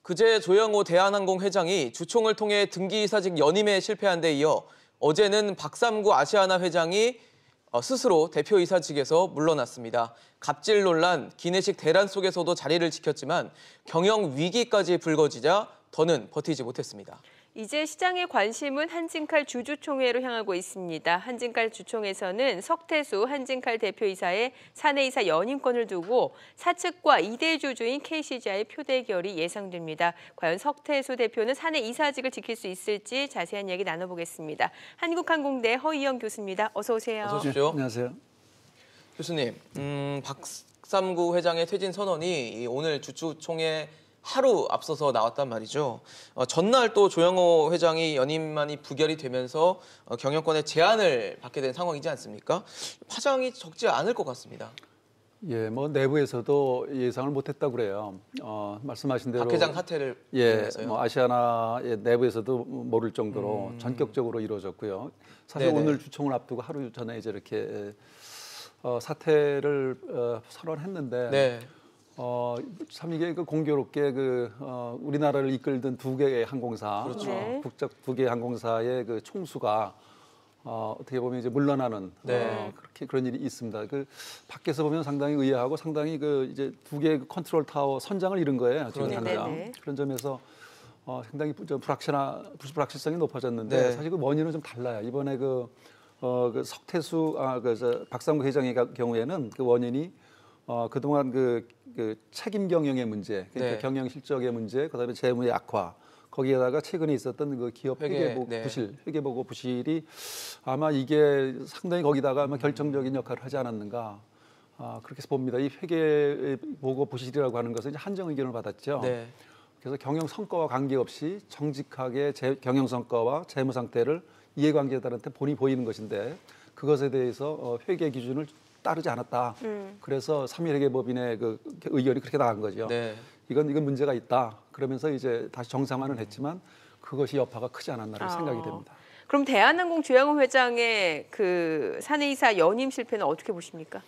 그제 조양호 대한항공 회장이 주총을 통해 등기이사직 연임에 실패한 데 이어 어제는 박삼구 아시아나 회장이 스스로 대표이사직에서 물러났습니다. 갑질 논란, 기내식 대란 속에서도 자리를 지켰지만 경영 위기까지 불거지자 더는 버티지 못했습니다. 이제 시장의 관심은 한진칼 주주총회로 향하고 있습니다. 한진칼 주총에서는 석태수 한진칼 대표이사의 사내이사 연임권을 두고 사측과 2대 주주인 KCG와의 표대결이 예상됩니다. 과연 석태수 대표는 사내이사직을 지킬 수 있을지 자세한 이야기 나눠보겠습니다. 한국항공대 허희영 교수입니다. 어서 오세요. 어서 오십시오. 네, 안녕하세요. 교수님, 박삼구 회장의 퇴진 선언이 오늘 주주총회 하루 앞서서 나왔단 말이죠. 전날 또 조양호 회장이 연임만이 부결이 되면서 경영권의 제한을 받게 된 상황이지 않습니까? 파장이 적지 않을 것 같습니다. 예, 뭐 내부에서도 예상을 못했다고 그래요. 말씀하신 대로 박 회장 사퇴를 통해서요. 뭐 아시아나의 내부에서도 모를 정도로 전격적으로 이루어졌고요. 사실 네네. 오늘 주총을 앞두고 하루 전에 이제 이렇게 사퇴를 선언했는데. 네. 참 이게 공교롭게 우리나라를 이끌던 두 개의 항공사, 그렇죠. 국적 두 개의 항공사의 그 총수가 어떻게 보면 이제 물러나는 네. 그렇게 그런 일이 있습니다. 그 밖에서 보면 상당히 의아하고 상당히 이제 두 개의 컨트롤 타워 선장을 잃은 거예요. 지금 당장. 그런 점에서 상당히 좀 불확실성이 높아졌는데 네. 사실 그 원인은 좀 달라요. 이번에 그 석태수 박삼구 회장의 경우에는 그 원인이 그동안 그 책임 경영의 문제, 그러니까 네. 경영 실적의 문제, 그다음에 재무의 악화, 거기에다가 최근에 있었던 그 기업 회계보고 부실이 아마 이게 상당히 거기다가 아마 결정적인 역할을 하지 않았는가 그렇게 봅니다. 이 회계보고 부실이라고 하는 것은 이제 한정 의견을 받았죠. 네. 그래서 경영 성과와 관계없이 정직하게 경영 성과와 재무 상태를 이해관계자들한테 본이 보이는 것인데 그것에 대해서 회계 기준을 따르지 않았다. 그래서 3일 회계법인의 그 의견이 그렇게 나간 거죠. 네. 이건 문제가 있다. 그러면서 이제 다시 정상화는 했지만 그것이 여파가 크지 않았나라는 생각이 됩니다. 그럼 대한항공 조양호 회장의 그 사내이사 연임 실패는 어떻게 보십니까?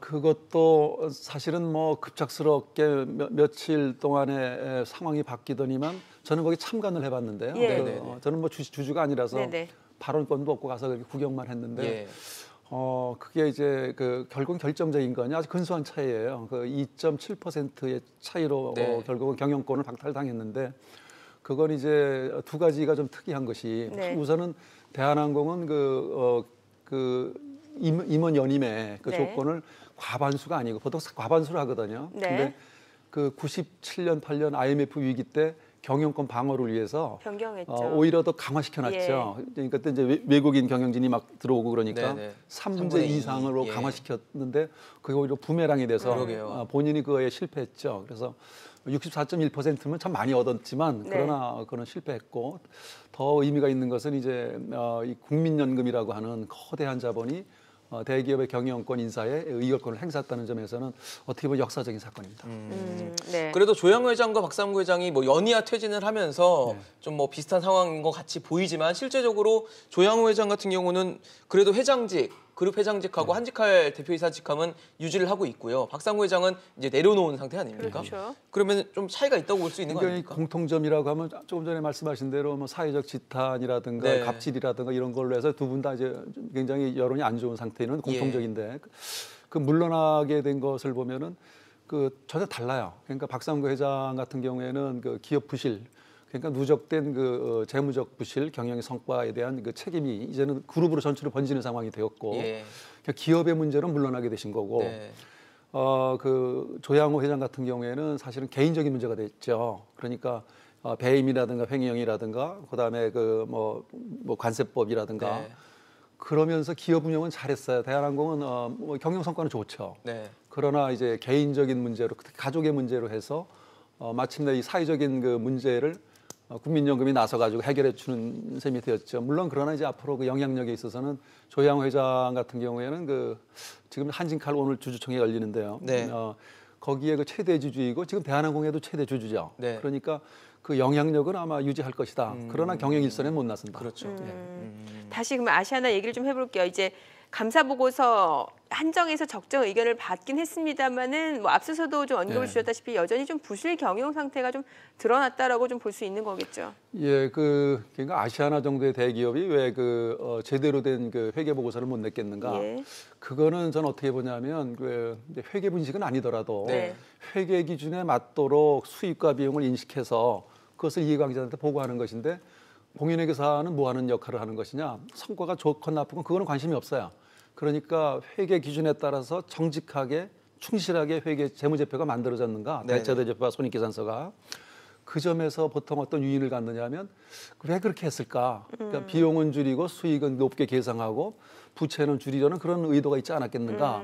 그것도 사실은 뭐 급작스럽게 며칠 동안에 상황이 바뀌더니만 저는 거기 참관을 해봤는데요. 예. 저는 뭐 주주가 아니라서 네네. 발언권도 없고 가서 그렇게 구경만 했는데. 예. 그게 이제 결국은 결정적인 거냐 아주 근소한 차이예요. 2.7%의 차이로 네. 결국은 경영권을 박탈당했는데 그건 이제 두 가지가 좀 특이한 것이 네. 우선은 대한항공은 임원 연임의 그 네. 조건을 과반수가 아니고 보통 과반수를 하거든요. 네. 근데 그 97년, 8년 IMF 위기 때 경영권 방어를 위해서 변경했죠. 오히려 더 강화시켜놨죠. 그러니까 그때 이제 외국인 경영진이 막 들어오고 그러니까 네네. 3분의 2 이상으로 예. 강화시켰는데 그게 오히려 부메랑이 돼서 그러게요. 본인이 그거에 실패했죠. 그래서 64.1%면 참 많이 얻었지만 네. 그러나 그는 실패했고 더 의미가 있는 것은 이제 이 국민연금이라고 하는 거대한 자본이 대기업의 경영권 인사에 의결권을 행사했다는 점에서는 어떻게 보면 역사적인 사건입니다. 네. 그래도 조양호 회장과 박삼구 회장이 뭐 연이어 퇴진을 하면서 네. 좀 뭐 비슷한 상황인 것 같이 보이지만 실제적으로 조양호 회장 같은 경우는 그래도 회장직, 그룹 회장직하고 한직칼 대표이사직함은 유지를 하고 있고요. 박삼구 회장은 이제 내려놓은 상태 아닙니까? 그렇죠. 그러면 좀 차이가 있다고 볼 수 있는 거 그러니까 이 아닙니까? 공통점이라고 하면 조금 전에 말씀하신 대로 뭐 사회적 지탄이라든가 네. 갑질이라든가 이런 걸로 해서 두 분 다 이제 굉장히 여론이 안 좋은 상태는 공통적인데 그 물러나게 된 것을 보면은 전혀 달라요. 그러니까 박삼구 회장 같은 경우에는 그 기업 부실 그러니까 누적된 재무적 부실, 경영의 성과에 대한 그 책임이 이제는 그룹으로 전체로 번지는 상황이 되었고 예. 그러니까 기업의 문제로 물러나게 되신 거고 네. 조양호 회장 같은 경우에는 사실은 개인적인 문제가 됐죠. 그러니까 배임이라든가 횡령이라든가 그다음에 뭐 관세법이라든가 네. 그러면서 기업 운영은 잘했어요. 대한항공은 뭐 경영 성과는 좋죠. 네. 그러나 이제 개인적인 문제로 가족의 문제로 해서 마침내 이 사회적인 그 문제를 국민연금이 나서가지고 해결해 주는 셈이 되었죠. 물론 그러나 이제 앞으로 그 영향력에 있어서는 조양호 회장 같은 경우에는 지금 한진칼 오늘 주주총회 열리는데요. 네. 거기에 그 최대 주주이고 지금 대한항공에도 최대 주주죠. 네. 그러니까 그 영향력은 아마 유지할 것이다. 그러나 경영 일선에 못 나선다. 그렇죠. 다시 그럼 아시아나 얘기를 좀 해볼게요. 이제 감사 보고서 한정해서 적정 의견을 받긴 했습니다만은 뭐 앞서서도 좀 언급을 주셨다시피 여전히 좀 부실 경영 상태가 좀 드러났다라고 좀 볼 수 있는 거겠죠. 예, 그러니까 아시아나 정도의 대기업이 왜 제대로 된 그 회계 보고서를 못 냈겠는가? 예. 그거는 저는 어떻게 보냐면 이제 회계 분식은 아니더라도 네. 회계 기준에 맞도록 수입과 비용을 인식해서 그것을 이해관계자한테 보고하는 것인데 공인회계사는 뭐 하는 역할을 하는 것이냐? 성과가 좋건 나쁘건 그거는 관심이 없어요. 그러니까 회계 기준에 따라서 정직하게 충실하게 회계 재무제표가 만들어졌는가? 대체대제표와 손익계산서가 그 점에서 보통 어떤 유인을 갖느냐면 왜 그렇게 했을까? 그러니까 비용은 줄이고 수익은 높게 계상하고 부채는 줄이려는 그런 의도가 있지 않았겠는가?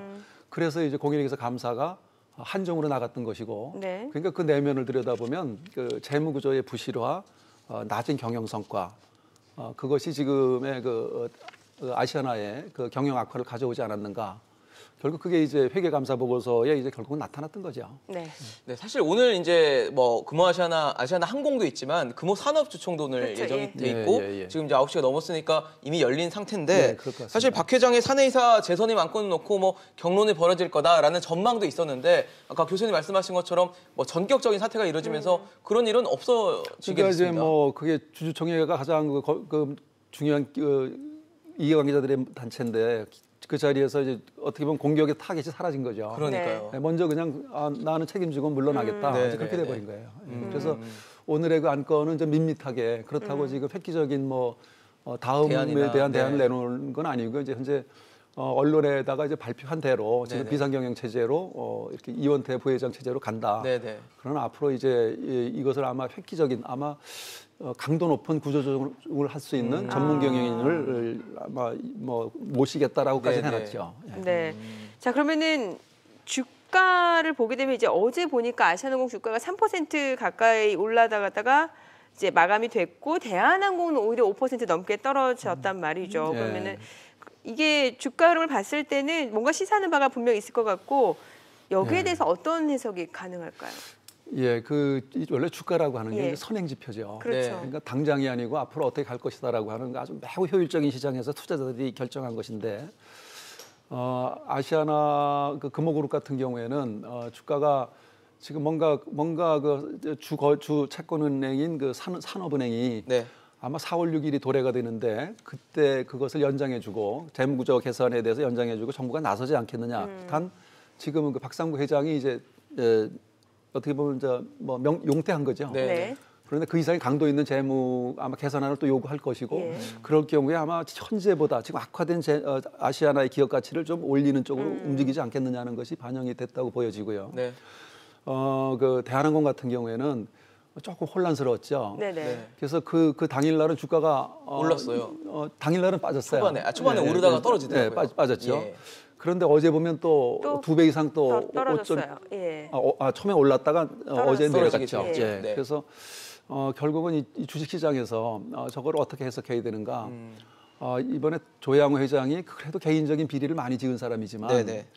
그래서 이제 공인회계사 감사가 한정으로 나갔던 것이고, 네. 그러니까 그 내면을 들여다보면 그 재무구조의 부실화, 낮은 경영 성과, 그것이 지금의 아시아나의 그 경영 악화를 가져오지 않았는가? 결국 그게 이제 회계감사 보고서에 이제 결국은 나타났던 거죠. 네. 네, 사실 오늘 이제 뭐 금호아시아나 항공도 있지만 금호산업주총도 오늘 그렇죠, 예정이 예. 돼 있고 예. 지금 이제 9시가 넘었으니까 이미 열린 상태인데 네, 그럴 것 같습니다. 사실 박 회장의 사내이사 재선임 안건을 놓고 뭐 경론이 벌어질 거다라는 전망도 있었는데 아까 교수님 말씀하신 것처럼 뭐 전격적인 사태가 이루어지면서 그런 일은 없어지게 그러니까 이제 됐습니다. 뭐 그게 주주총회가 가장 그 중요한 이해관계자들의 단체인데 그 자리에서 이제 어떻게 보면 공격의 타겟이 사라진 거죠. 그러니까요. 네, 먼저 그냥 나는 책임지고 물러나겠다. 네, 이제 그렇게 네, 돼버린 거예요. 그래서 오늘의 그 안건은 좀 밋밋하게 그렇다고 지금 획기적인 뭐 다음에 대안이나, 대한 대안을 네. 내놓은 건 아니고 이제 현재 언론에다가 이제 발표한 대로 지금 네네. 비상경영 체제로 이렇게 이원태 부회장 체제로 간다. 네네. 그러나 앞으로 이제 이것을 아마 획기적인 아마 강도 높은 구조조정을 할 수 있는 전문 경영인을 아마 뭐 모시겠다라고까지 네네. 해놨죠. 예. 네. 자, 그러면은 주가를 보게 되면 이제 어제 보니까 아시아나항공 주가가 3% 가까이 올라다가 이제 마감이 됐고 대한항공은 오히려 5% 넘게 떨어졌단 말이죠. 예. 그러면은 이게 주가를 봤을 때는 뭔가 시사하는 바가 분명히 있을 것 같고 여기에 예. 대해서 어떤 해석이 가능할까요? 예, 원래 주가라고 하는 게 예. 이제 선행 지표죠. 그렇죠. 그러니까 당장이 아니고 앞으로 어떻게 갈 것이다라고 하는 아주 매우 효율적인 시장에서 투자자들이 결정한 것인데 아시아나 금호그룹 같은 경우에는 주가가 지금 뭔가 주 채권은행인 산업은행이 네. 아마 4월 6일이 도래가 되는데 그때 그것을 연장해주고 재무구조 개선에 대해서 연장해주고 정부가 나서지 않겠느냐. 단 지금은 그 박상구 회장이 이제 어떻게 보면 용퇴한 거죠. 네. 네. 그런데 그 이상의 강도 있는 재무 아마 개선안을 또 요구할 것이고 예. 그럴 경우에 아마 현재보다 지금 악화된 아시아나의 기업 가치를 좀 올리는 쪽으로 움직이지 않겠느냐는 것이 반영이 됐다고 보여지고요. 네. 그 대한항공 같은 경우에는 조금 혼란스러웠죠. 네네. 네. 그래서 그 당일날은 주가가 올랐어요. 당일날은 빠졌어요. 초반에 오르다가 떨어지더라고요. 네, 빠졌죠. 예. 그런데 어제 보면 또 두 배 이상 또 더 떨어졌어요. 예. 처음에 올랐다가 어제 내려갔죠. 떨어지겠죠. 예. 네. 그래서 결국은 이 주식시장에서 저걸 어떻게 해석해야 되는가. 이번에 조양호 회장이 그래도 개인적인 비리를 많이 지은 사람이지만 네네.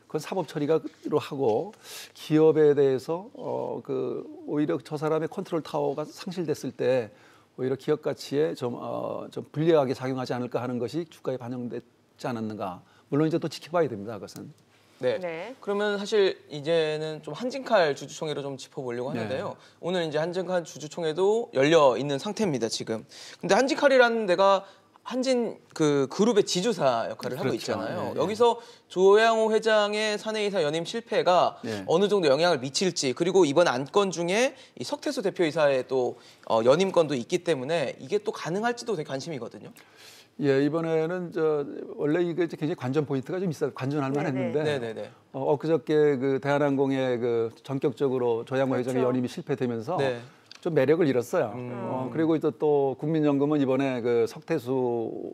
그건 사법 처리로 하고 기업에 대해서 오히려 저 사람의 컨트롤 타워가 상실됐을 때 오히려 기업 가치에 좀 불리하게 작용하지 않을까 하는 것이 주가에 반영됐지 않았는가. 물론 이제 또 지켜봐야 됩니다. 그것은. 네. 네. 그러면 사실 이제는 좀 한진칼 주주총회로 좀 짚어보려고 하는데요. 네. 오늘 이제 한진칼 주주총회도 열려 있는 상태입니다, 지금. 근데 한진칼이라는 데가 한진 그 그룹의 지주사 역할을 하고 그렇죠. 있잖아요. 네, 여기서 조양호 회장의 사내이사 연임 실패가 네. 어느 정도 영향을 미칠지, 그리고 이번 안건 중에 이 석태수 대표이사의 또 연임건도 있기 때문에 이게 또 가능할지도 되게 관심이거든요. 예, 이번에는 원래 이게 굉장히 관전 포인트가 좀 있어요. 관전할 만했는데 네네네. 엊그저께 그 대한항공의 전격적으로 조양호 회장의 그렇죠. 연임이 실패되면서 네. 좀 매력을 잃었어요. 그리고 또 국민연금은 이번에 그 석태수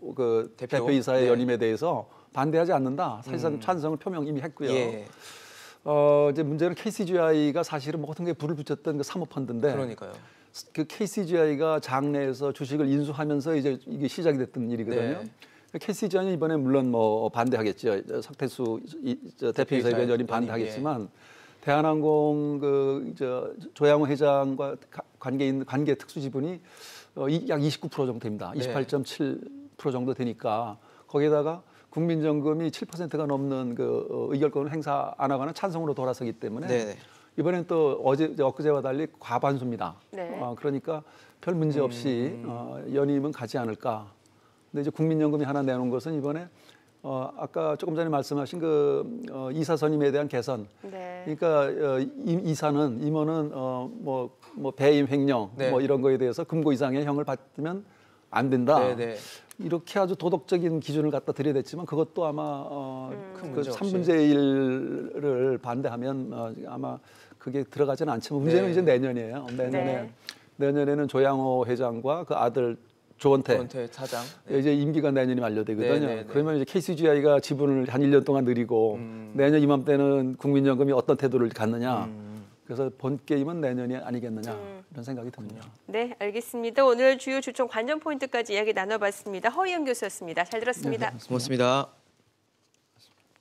대표이사의 네. 연임에 대해서 반대하지 않는다. 사실상 찬성을 표명 이미 했고요. 예. 이제 문제는 KCGI가 사실은 모든 게 불을 붙였던 그 사모펀드인데 그러니까요. 그 KCGI가 장내에서 주식을 인수하면서 이제 이게 시작이 됐던 일이거든요. 네. KCGI는 이번에 물론 뭐 반대하겠죠. 석태수 대표이사의 연임 반대하겠지만 대한항공 조양호 회장과 관계 특수 지분이 약 29% 정도 됩니다. 네. 28.7% 정도 되니까 거기에다가 국민연금이 7%가 넘는 그 의결권을 행사 안 하거나 찬성으로 돌아서기 때문에 네네. 이번엔 또 엊그제와 달리 과반수입니다. 네. 그러니까 별 문제 없이 연임은 가지 않을까. 근데 이제 국민연금이 하나 내놓은 것은 이번에 아까 조금 전에 말씀하신 그 이사 선임에 대한 개선. 네. 그러니까 이사는 임원은 뭐 배임 횡령 네. 뭐 이런 거에 대해서 금고 이상의 형을 받으면 안 된다. 네네. 이렇게 아주 도덕적인 기준을 갖다 들여댔지만 그것도 아마 큰 그 문제 없이. 3분의 1을 반대하면 아마 그게 들어가지는 않지만 문제는 네. 이제 내년이에요. 네. 내년에는 조양호 회장과 그 아들 조원태 조원태 차장. 이제 임기가 내년이 만료되거든요. 네. 그러면 이제 KCGI가 지분을 한 1년 동안 늘리고 내년 이맘때는 국민연금이 어떤 태도를 갖느냐. 그래서 본 게임은 내년이 아니겠느냐 이런 생각이 듭니다. 네, 알겠습니다. 오늘 주요 주총 관전 포인트까지 이야기 나눠봤습니다. 허희영 교수였습니다. 잘 들었습니다. 네, 고맙습니다.